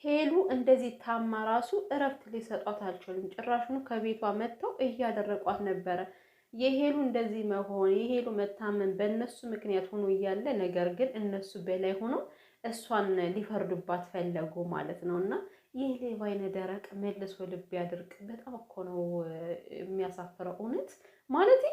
ሄሉ እንደዚህ ታማ ራሱ እረፍት ሊሰጧት አልቻሉም። ጭራሹኑ ከቤቷ መጥተው እያደረቋት ነበረ። የሄሉ እንደዚህ መሆን የሄሉ መታመን በእነሱ ምክንያት ሆኖ እያለ ነገር ግን እነሱ በላይ ሆኖ እሷን ሊፈርዱባት ፈለጉ ማለት ነው። እና ይህ ሌባ አይነ ደረቅ መልሶ ልብ ያድርቅ። በጣም እኮ ነው የሚያሳፍረው እውነት ማለት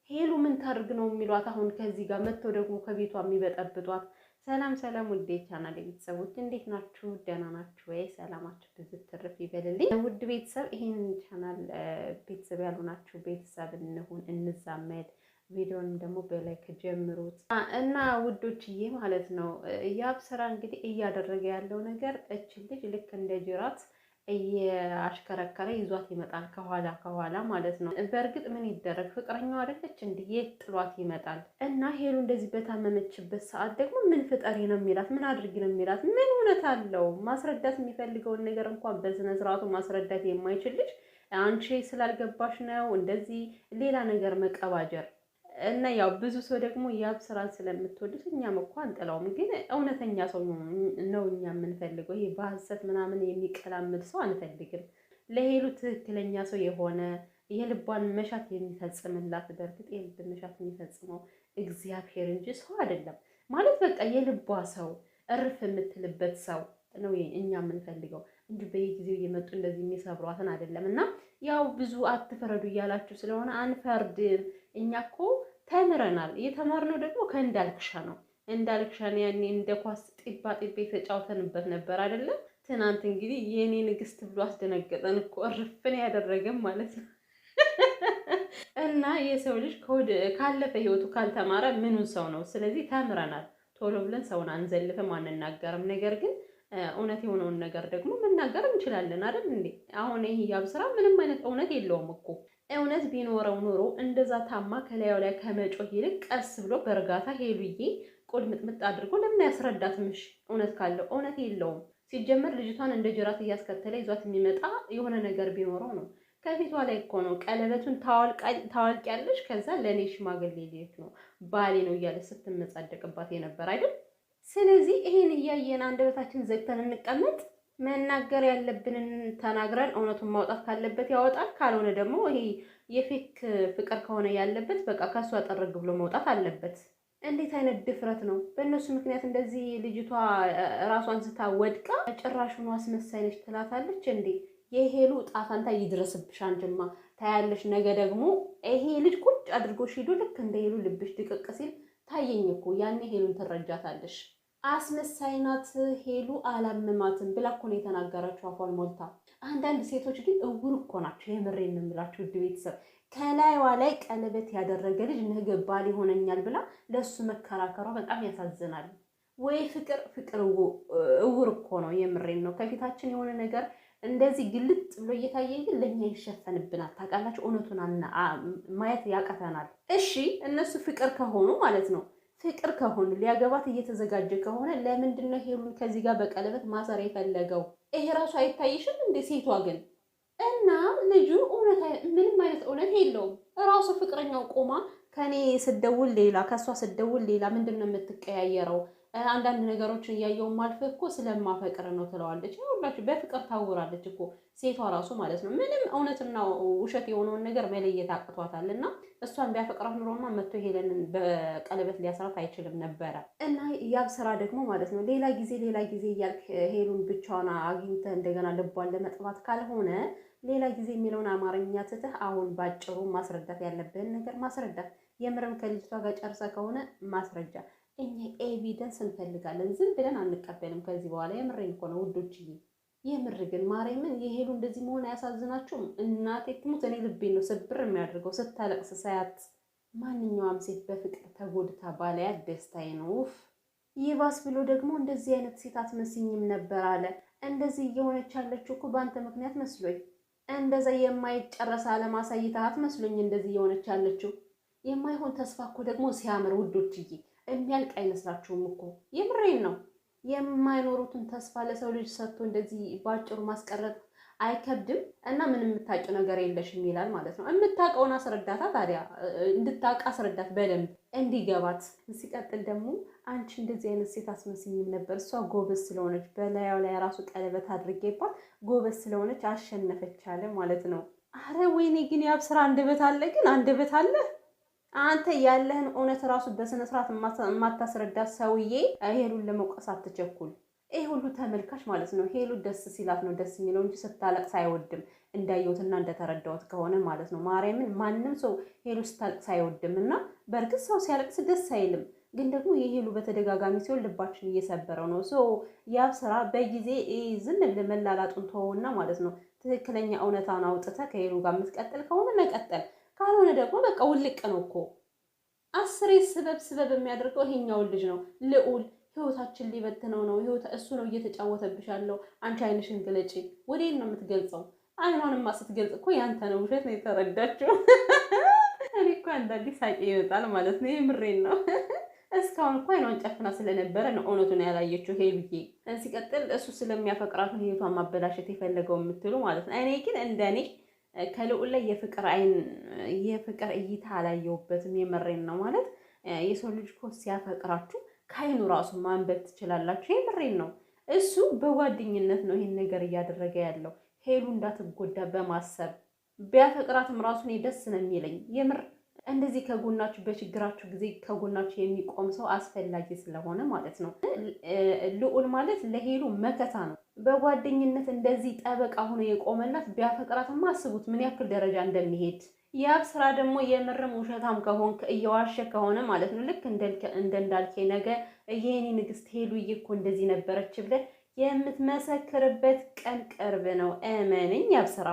ሄሉ ምን ታድርግ ነው የሚሏት? አሁን ከዚህ ጋር መጥተው ደግሞ ከቤቷ የሚበጠብጧት። ሰላም ሰላም፣ ውድ ቻናል ቤተሰቦች እንዴት ናችሁ? ደህና ናችሁ ወይ? ሰላማችሁ ብዙ ትርፍ ይበልልኝ። ውድ ቤተሰብ ይሄን ቻናል ቤተሰብ ያሉ ናችሁ፣ ቤተሰብ እንሁን እንዛመድ። ቪዲዮንም ደግሞ በላይክ ጀምሩት እና ውዶችዬ ማለት ነው። ያብ ስራ እንግዲህ እያደረገ ያለው ነገር እችን ልጅ ልክ እንደ ጅራት እያሽከረከረ ይዟት ይመጣል፣ ከኋላ ማለት ነው። በእርግጥ ምን ይደረግ ፍቅረኛው አይደለች እንዴ? የት ጥሏት ይመጣል? እና ሄሉ እንደዚህ በታመመችበት ሰዓት ደግሞ ምን ፍጠሪ ነው የሚላት? ምን አድርጊ ነው የሚላት? ምን እውነት አለው? ማስረዳት የሚፈልገውን ነገር እንኳን በስነ ስርዓቱ ማስረዳት የማይችል ልጅ አንቺ ስላልገባሽ ነው እንደዚህ ሌላ ነገር መቀባጀር እና ያው ብዙ ሰው ደግሞ ያብ ስራን ስለምትወዱት እኛም እኮ አንጥለውም፣ ግን እውነተኛ ሰው ነው እኛ የምንፈልገው። ይሄ በሐሰት ምናምን የሚቀላምድ ሰው አንፈልግም። ለሄሉ ትክክለኛ ሰው የሆነ የልቧን መሻት የሚፈጽምላት። በእርግጥ የልብ መሻት የሚፈጽመው እግዚአብሔር እንጂ ሰው አይደለም። ማለት በቃ የልቧ ሰው እርፍ የምትልበት ሰው ነው እኛ የምንፈልገው እንጂ በየጊዜው እየመጡ እንደዚህ የሚሰብሯትን አይደለም። እና ያው ብዙ አትፈረዱ እያላችሁ ስለሆነ አንፈርድም። እኛ እኮ ተምረናል። የተማርነው ደግሞ ከእንዳልክሻ ነው። እንዳልክሻን ያኔ እንደ ኳስ ጢባ ጢቤ ተጫውተንበት ነበር አይደለም። ትናንት እንግዲህ የኔ ንግስት ብሎ አስደነገጠን እኮ እርፍን ያደረገም ማለት ነው። እና የሰው ልጅ ካለፈ ህይወቱ ካልተማረ ምኑን ሰው ነው? ስለዚህ ተምረናል። ቶሎ ብለን ሰውን አንዘልፍም፣ አንናገርም። ነገር ግን እውነት የሆነውን ነገር ደግሞ መናገር እንችላለን አይደል እንዴ? አሁን ይሄ ያብ ስራ ምንም አይነት እውነት የለውም እኮ። እውነት ቢኖረው ኖሮ እንደዛ ታማ ከላዩ ላይ ከመጮህ ይልቅ ቀስ ብሎ በእርጋታ ሄሉዬ ቁልምጥምጥ አድርጎ ለምን ያስረዳትምሽ? እውነት ካለው እውነት የለውም። ሲጀመር ልጅቷን እንደ ጅራት እያስከተለ ይዟት የሚመጣ የሆነ ነገር ቢኖረው ነው። ከፊቷ ላይ እኮ ነው ቀለበቱን ታዋልቂያለሽ፣ ከዛ ለእኔ ሽማግሌ ልጅ ነው ባሌ ነው እያለ ስትመጻደቅባት የነበር አይደል? ስለዚህ ይሄን እያየን አንደበታችን ዘግተን እንቀመጥ? መናገር ያለብንን ተናግረን እውነቱን ማውጣት ካለበት ያወጣል። ካልሆነ ደግሞ ይሄ የፌክ ፍቅር ከሆነ ያለበት በቃ ከሷ ጠረግ ብሎ መውጣት አለበት። እንዴት አይነት ድፍረት ነው! በእነሱ ምክንያት እንደዚህ ልጅቷ ራሷን ስታ ወድቃ ጭራሹን አስመሳይ ነች ትላታለች እንዴ! የሄሉ ጣፋንታ ይድረስብሽ። አንቺማ ታያለሽ። ነገ ደግሞ ይሄ ልጅ ቁጭ አድርጎ ሂዶ ልክ እንደ ሄሉ ልብሽ ድቅቅ ሲል ታየኝ እኮ ያኔ ሄሉን ትረጃታለሽ። አስመሳይ ናት ሄሉ አላመማትም ብላ እኮ ነው የተናገረችው አፏን ሞልታ። አንዳንድ ሴቶች ግን እውር እኮ ናቸው። የምሬን ነው የምላችሁ ውድ ቤተሰብ። ከላይዋ ላይ ቀለበት ያደረገ ልጅ ነገ ባል ይሆነኛል ብላ ለእሱ መከራከሯ በጣም ያሳዝናል። ወይ ፍቅር እውር እኮ ነው። የምሬን ነው። ከፊታችን የሆነ ነገር እንደዚህ ግልጥ ብሎ እየታየን ግን ለእኛ ይሸፈንብናል። ታውቃላችሁ፣ እውነቱን ማየት ያቀተናል። እሺ እነሱ ፍቅር ከሆኑ ማለት ነው ፍቅር ከሆኑ ሊያገባት እየተዘጋጀ ከሆነ ለምንድን ነው ሄሉን ከዚህ ጋር በቀለበት ማሰር የፈለገው? ይሄ ራሱ አይታይሽም እንደ ሴቷ ግን እና ልጁ ምንም አይነት እውነት የለውም። ራሱ ፍቅረኛው ቆማ ከኔ ስደውል ሌላ ከሷ ስደውል ሌላ ምንድን ነው የምትቀያየረው? አንዳንድ ነገሮችን እያየው ማልፈ እኮ ስለማፈቅር ነው ትለዋለች። ሁላችሁ በፍቅር ታውራለች እኮ ሴቷ ራሱ ማለት ነው። ምንም እውነትና ውሸት የሆነውን ነገር መለየት አቅቷታል። እና እሷን ቢያፈቅራት ኑሮማ መጥቶ ሄለንን በቀለበት ሊያስራት አይችልም ነበረ። እና ያብ ስራ ደግሞ ማለት ነው ሌላ ጊዜ እያልክ ሄሉን ብቻዋን አግኝተህ እንደገና ልቧን ለመጥባት ካልሆነ ሌላ ጊዜ የሚለውን አማርኛ ትተህ አሁን ባጭሩ ማስረዳት ያለብህን ነገር ማስረዳት። የምርም ከልጅቷ ጋር ጨርሰ ከሆነ ማስረጃ። እኛ ኤቪደንስ እንፈልጋለን። ዝም ብለን አንቀበልም ከዚህ በኋላ። የምሬን እኮ ነው ውዶችዬ። የምር ግን ማርያምን የሄሉ እንደዚህ መሆን አያሳዝናችሁም? እናቴ ትሙት እኔ ልቤን ነው ስብር የሚያደርገው ስታለቅስ ሳያት። ማንኛውም ሴት በፍቅር ተጎድታ ባላያት ደስታዬ ነው። ይባስ ብሎ ደግሞ እንደዚህ አይነት ሴት አትመስኝም ነበር አለ። እንደዚህ እየሆነች ያለችው እኮ በአንተ ምክንያት መስሎኝ። እንደዛ የማይጨረስ አለማሳይታት መስሎኝ እንደዚህ እየሆነች ያለችው። የማይሆን ተስፋ እኮ ደግሞ ሲያምር ውዶችዬ የሚያልቅ አይመስላችሁም እኮ? የምሬን ነው። የማይኖሩትን ተስፋ ለሰው ልጅ ሰጥቶ እንደዚህ ባጭሩ ማስቀረጥ አይከብድም? እና ምን የምታውቂው ነገር የለሽም ይላል ማለት ነው። የምታውቀውን አስረዳታ ታዲያ፣ እንድታውቅ አስረዳት በደንብ እንዲገባት። ሲቀጥል ደግሞ አንቺ እንደዚህ አይነት ሴት አስመስኝም ነበር። እሷ ጎበዝ ስለሆነች በላያው ላይ ራሱ ቀለበት አድርጌባት ጎበዝ ስለሆነች አሸነፈች አለ ማለት ነው። አረ ወይኔ ግን ያብ ስራ አንደበት አለ፣ ግን አንደበት አለ። አንተ ያለህን እውነት ራሱ በስነ ስርዓት የማታስረዳት ሰውዬ ሄሉን ለመውቀስ አትቸኩል። ይሄ ሁሉ ተመልካች ማለት ነው ሄሉ ደስ ሲላት ነው ደስ የሚለው እንጂ ስታለቅስ አይወድም። እንዳየሁትና እንደተረዳሁት ከሆነ ማለት ነው ማርያምን ማንም ሰው ሄሉ ስታለቅስ አይወድም። እና በእርግጥ ሰው ሲያለቅስ ደስ አይልም፣ ግን ደግሞ የሄሉ በተደጋጋሚ ሲሆን ልባችን እየሰበረው ነው። ያብ ስራ በጊዜ ዝም ብለህ መላላጡን ተወውና ማለት ነው ትክክለኛ እውነታውን አውጥተህ ከሄሉ ጋር የምትቀጥል ከሆነ መቀጠል፣ ካልሆነ ደግሞ በቃ ውልቅ ነው እኮ። አስሬ ስበብ የሚያደርገው ይሄኛውን ልጅ ነው ልዑል። ህይወታችን ሊበትነው ነው። እሱ ነው እየተጫወተብሽ ያለው። አንቺ አይንሽን ግለጪ። ወዴት ነው የምትገልጸው? አይኗንማ ስትገልጽ እኮ ያንተ ነው ውሸት ነው የተረዳችው። እኔ እኮ አንዳንዴ ሳቄ ይወጣል ማለት ነው። የምሬን ነው። እስካሁን እኮ አይኗን ጨፍና ስለነበረ ነው እውነቱን ያላየችው ሄሉዬ። ሲቀጥል እሱ ስለሚያፈቅራት ነው ህይወቷን ማበላሸት የፈለገው የምትሉ ማለት ነው። እኔ ግን እንደኔ ከልዑል ላይ የፍቅር እይታ አላየሁበትም። የምሬን ነው ማለት የሰው ልጅ እኮ ሲያፈቅራችሁ ከአይኑ ራሱ ማንበብ ትችላላችሁ። የምሬን ነው። እሱ በጓደኝነት ነው ይሄን ነገር እያደረገ ያለው ሄሉ እንዳትጎዳ በማሰብ ቢያፈቅራትም ራሱ እኔ ደስ ነው የሚለኝ የምር። እንደዚህ ከጎናችሁ በችግራችሁ ጊዜ ከጎናችሁ የሚቆም ሰው አስፈላጊ ስለሆነ ማለት ነው። ልዑል ማለት ለሄሉ መከታ ነው። በጓደኝነት እንደዚህ ጠበቃ ሆኖ የቆመላት ቢያፈቅራትማ አስቡት ምን ያክል ደረጃ እንደሚሄድ። ያብ ስራ ደግሞ የምርም ውሸታም ከሆንክ እየዋሸ ከሆነ ማለት ነው ልክ እንዳልኬ ነገ የኔ ንግስት ሄሉዬ እኮ እንደዚህ ነበረች ብለህ የምትመሰክርበት ቀን ቅርብ ነው። እመነኝ ያብ ስራ።